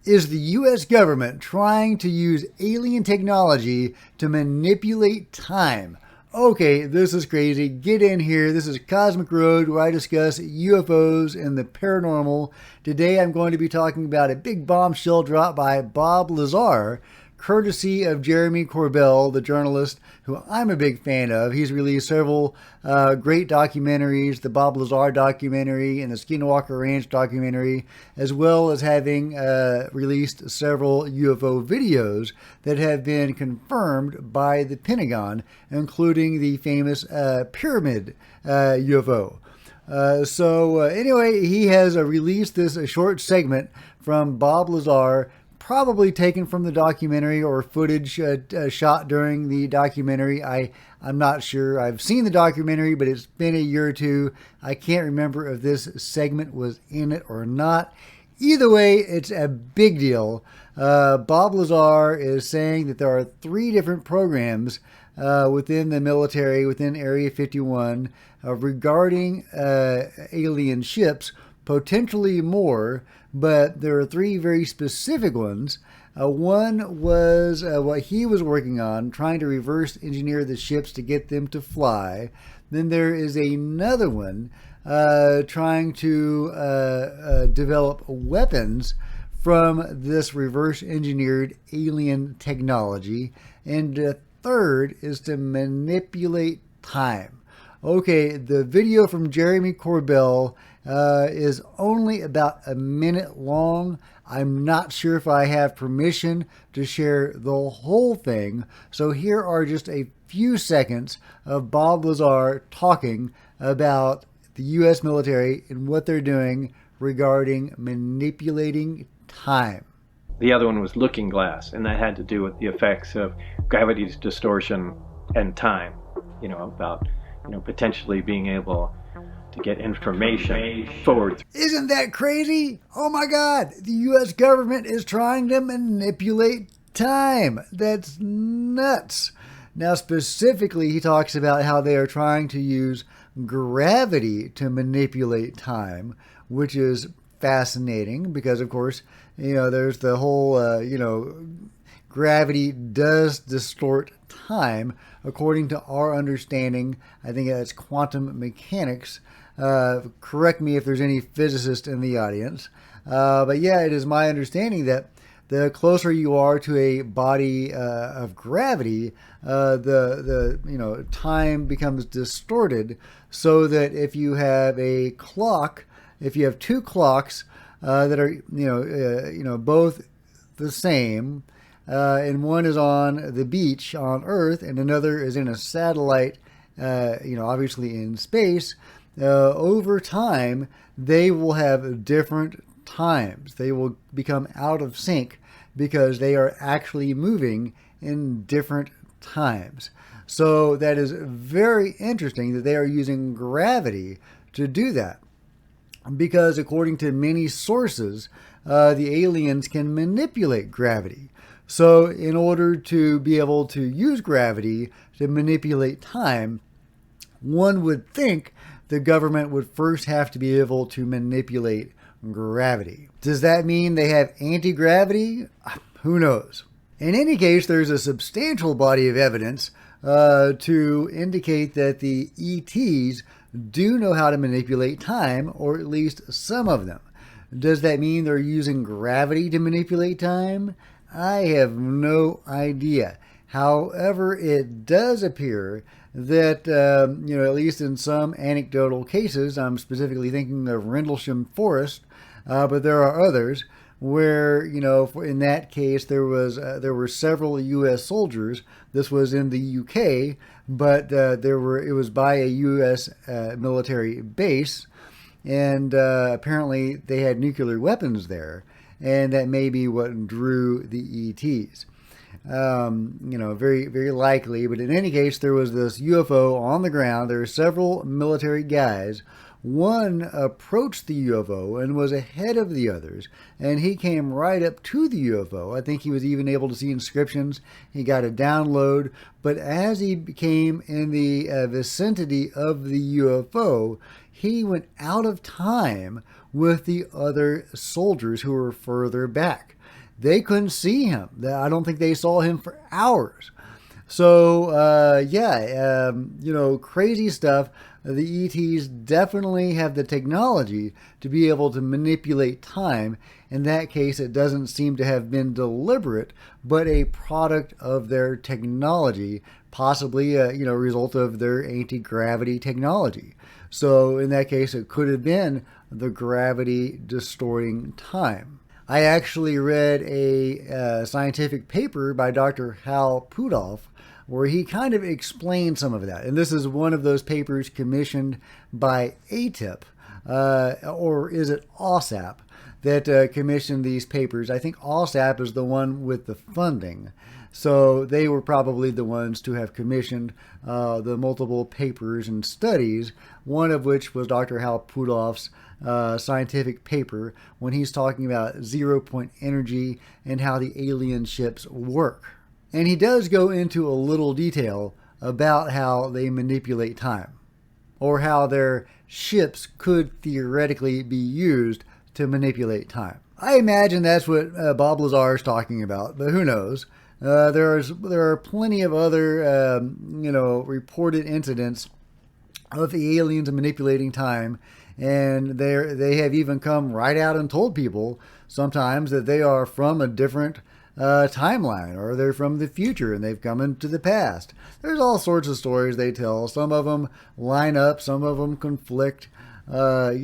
Is the U.S. government trying to use alien technology to manipulate time? Okay, this is crazy. Get in here. This is Cosmic Road, where I discuss UFOs and the paranormal. Today I'm going to be talking about a big bombshell dropped by Bob Lazar, courtesy of Jeremy Corbell, the journalist who I'm a big fan of. He's released several great documentaries, the Bob Lazar documentary and the Skinwalker Ranch documentary, as well as having released several UFO videos that have been confirmed by the Pentagon, including the famous pyramid UFO. Anyway, he has released this short segment from Bob Lazar, probably taken from the documentary or footage shot during the documentary. I'm not sure. I've seen the documentary, but it's been a year or two. I can't remember if this segment was in it or not. Either way, it's a big deal. Bob Lazar is saying that there are 3 different programs within the military, within Area 51, regarding alien ships, potentially more, but there are 3 very specific ones. One was what he was working on, trying to reverse engineer the ships to get them to fly. Then there is another one trying to develop weapons from this reverse engineered alien technology. And the third is to manipulate time. Okay, the video from Jeremy Corbell is only about a minute long. I'm not sure if I have permission to share the whole thing, so here are just a few seconds of Bob Lazar talking about the U.S. military and what they're doing regarding manipulating time. The other one was Looking Glass, and that had to do with the effects of gravity distortion and time, about potentially being able to get information forward. Isn't that crazy? Oh my God, the U.S. government is trying to manipulate time. That's nuts. Now, specifically, he talks about how they are trying to use gravity to manipulate time, which is fascinating because, of course, there's the whole, gravity does distort time according to our understanding. I think that's quantum mechanics. Correct me if there's any physicist in the audience. But yeah, it is my understanding that the closer you are to a body of gravity, the time becomes distorted, so that if you have a clock, if you have 2 clocks that are both the same, and one is on the beach on Earth and another is in a satellite, obviously in space, over time they will have different times. They will become out of sync because they are actually moving in different times. So that is very interesting that they are using gravity to do that, because according to many sources, the aliens can manipulate gravity. So in order to be able to use gravity to manipulate time, one would think the government would first have to be able to manipulate gravity. Does that mean they have anti-gravity? Who knows? In any case, there's a substantial body of evidence to indicate that the E.T.s do know how to manipulate time, or at least some of them. Does that mean they're using gravity to manipulate time? I have no idea. However, it does appear that, at least in some anecdotal cases, I'm specifically thinking of Rendlesham Forest, but there are others where, in that case, there were several U.S. soldiers. This was in the U.K., but it was by a U.S. military base, and apparently they had nuclear weapons there, and that may be what drew the E.T.s. Very, very likely. But in any case, there was this UFO on the ground. There were several military guys. One approached the UFO and was ahead of the others, and he came right up to the UFO. I think he was even able to see inscriptions. He got a download, but as he came in the vicinity of the UFO, he went out of time with the other soldiers who were further back. they couldn't see him. I don't think they saw him for hours. So, crazy stuff. The E.T.s definitely have the technology to be able to manipulate time. In that case, it doesn't seem to have been deliberate, but a product of their technology, possibly a result of their anti-gravity technology. So, in that case, it could have been the gravity distorting time. I actually read a scientific paper by Dr. Hal Puthoff where he kind of explained some of that. And this is one of those papers commissioned by ATIP, or is it OSAP, that commissioned these papers. I think OSAP is the one with the funding. So they were probably the ones to have commissioned the multiple papers and studies, one of which was Dr. Hal Puthoff's scientific paper when he's talking about 0-point energy and how the alien ships work. And he does go into a little detail about how they manipulate time, or how their ships could theoretically be used to manipulate time. I imagine that's what Bob Lazar is talking about, but who knows? There are plenty of other reported incidents of the aliens manipulating time, and they have even come right out and told people sometimes that they are from a different timeline, or they're from the future and they've come into the past. There's all sorts of stories they tell. Some of them line up, some of them conflict. Who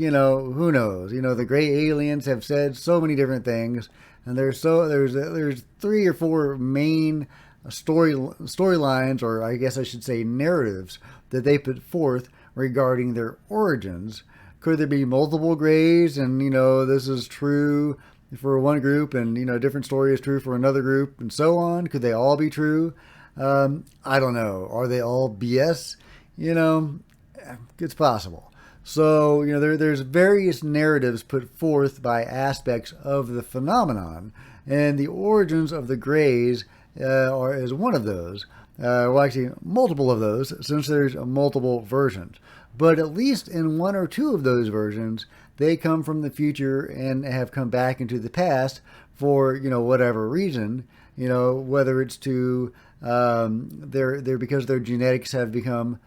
knows? The gray aliens have said so many different things, and there's 3 or 4 main storylines, or I guess I should say narratives, that they put forth regarding their origins. Could there be multiple grays, and this is true for one group, and a different story is true for another group, and so on? Could they all be true? I don't know. Are they all BS? It's possible. So there's various narratives put forth by aspects of the phenomenon, and the origins of the grays is one of those. Well, actually, multiple of those, since there's multiple versions. But at least in 1 or 2 of those versions, they come from the future and have come back into the past for whatever reason. Whether it's to because their genetics have become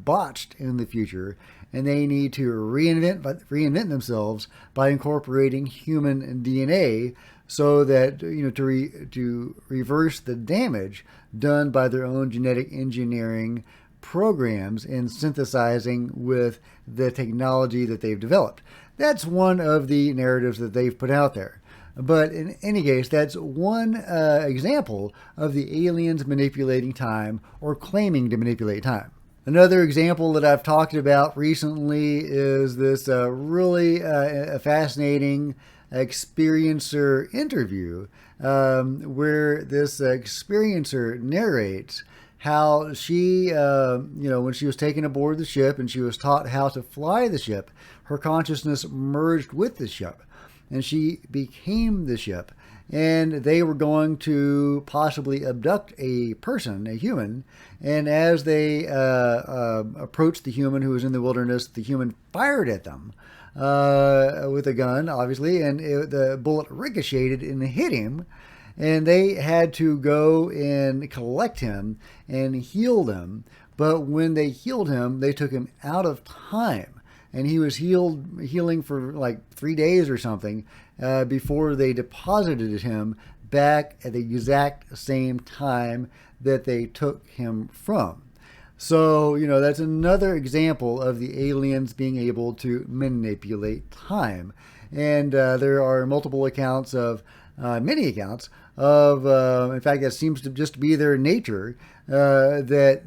botched in the future, and they need to reinvent themselves by incorporating human DNA, so that to reverse the damage done by their own genetic engineering programs in synthesizing with the technology that they've developed. That's one of the narratives that they've put out there. But in any case, that's one example of the aliens manipulating time, or claiming to manipulate time. Another example that I've talked about recently is this really fascinating experiencer interview, where this experiencer narrates how she, when she was taken aboard the ship and she was taught how to fly the ship, her consciousness merged with the ship, and she became the ship. And they were going to possibly abduct a person, a human. And as they approached the human who was in the wilderness, the human fired at them with a gun, obviously, and the bullet ricocheted and hit him. And they had to go and collect him and heal him. But when they healed him, they took him out of time. And he was healing for like 3 days or something before they deposited him back at the exact same time that they took him from. So, that's another example of the aliens being able to manipulate time. And there are multiple accounts of, many accounts of, in fact, that seems to just be their nature, that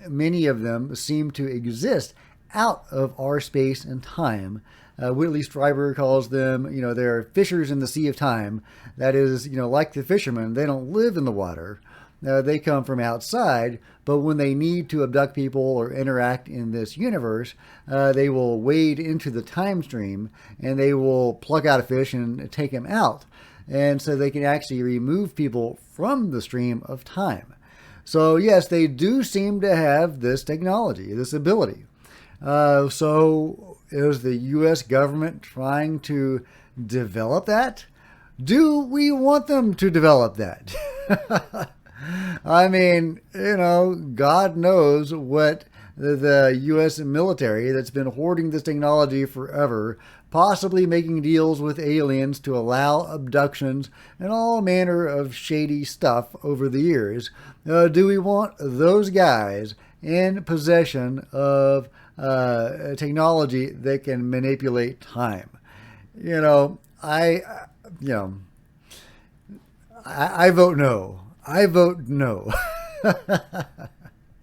many of them seem to exist out of our space and time. Whitley Strieber calls them, they're fishers in the sea of time. That is, like the fishermen, they don't live in the water. They come from outside, but when they need to abduct people or interact in this universe, they will wade into the time stream and they will pluck out a fish and take him out. And so they can actually remove people from the stream of time. So yes, they do seem to have this technology, this ability. So is the U.S. government trying to develop that? Do we want them to develop that? I mean, God knows what the U.S. military that's been hoarding this technology forever, possibly making deals with aliens to allow abductions and all manner of shady stuff over the years. Do we want those guys in possession of technology that can manipulate time? I vote no. I vote no.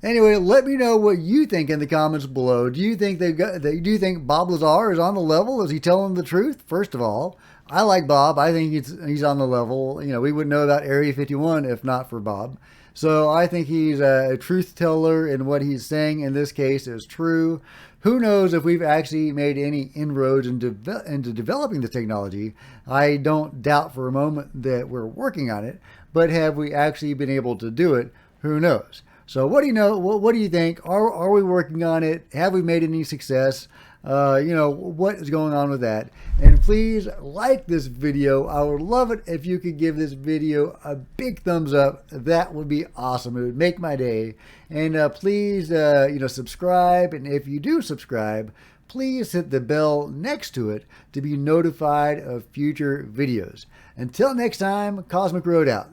Anyway, let me know what you think in the comments below. Do you think do you think Bob Lazar is on the level? Is he telling the truth? First of all, I like Bob. I think he's on the level. We wouldn't know about Area 51 if not for Bob. So I think he's a truth teller, and what he's saying in this case is true. Who knows if we've actually made any inroads into developing the technology? I don't doubt for a moment that we're working on it, but have we actually been able to do it? Who knows? So what do you know? What do you think? Are we working on it? Have we made any success? What is going on with that? And please like this video. I would love it if you could give this video a big thumbs up. That would be awesome. It would make my day. And please, subscribe. And if you do subscribe, please hit the bell next to it to be notified of future videos. Until next time, Cosmic Road out.